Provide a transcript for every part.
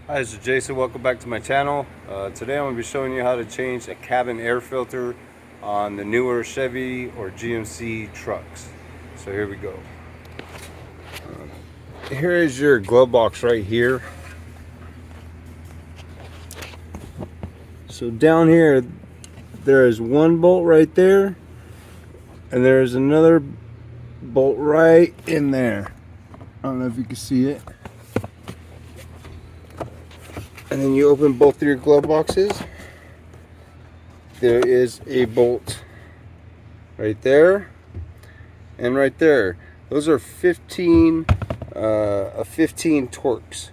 Hi, this is Jason. Welcome back to my channel. Today I'm going to be showing you how to change a cabin air filter on the newer Chevy or GMC trucks. So here we go. Here is your glove box right here. So down here there is one bolt right there, and there's another bolt right in there. I don't know if you can see it. And then you open both of your glove boxes. There is a bolt right there and right there. Those are 15 Torx.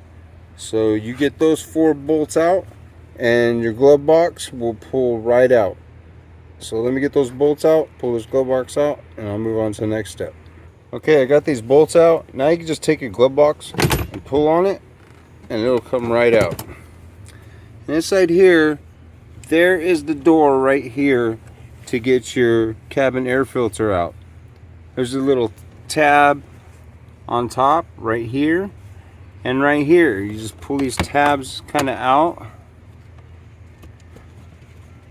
So you get those 4 bolts out and your glove box will pull right out. So let me get those bolts out, pull this glove box out, and I'll move on to the next step. Okay, I got these bolts out. Now you can just take your glove box and pull on it and it'll come right out. Inside here, there is the door right here to get your cabin air filter out. There's a little tab on top right here and right here. You just pull these tabs kind of out.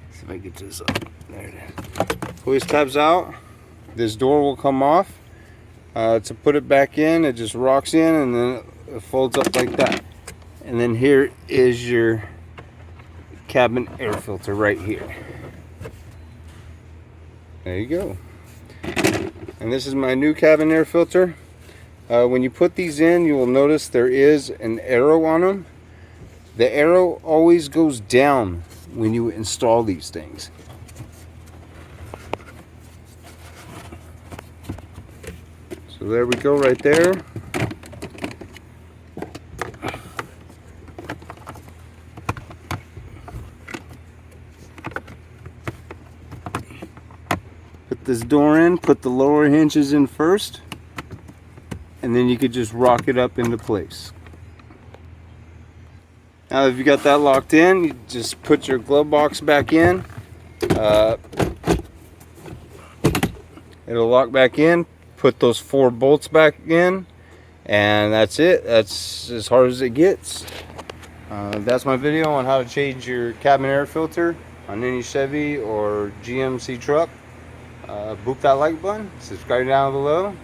Let's see if I get this up. There it is. Pull these tabs out. This door will come off. To put it back in, it just rocks in and then it folds up like that. And then here is your cabin air filter right here. There you go. And this is my new cabin air filter. When you put these in, you will notice there is an arrow on them. The arrow always goes down when you install these things. So there we go right there. Put this door in, put the lower hinges in first, and then you could just rock it up into place. Now if you got that locked in, you just put your glove box back in. It'll lock back in. Put those 4 bolts back in, and that's it. That's as hard as it gets. That's my video on how to change your cabin air filter on any Chevy or GMC truck. Boop that like button, subscribe down below.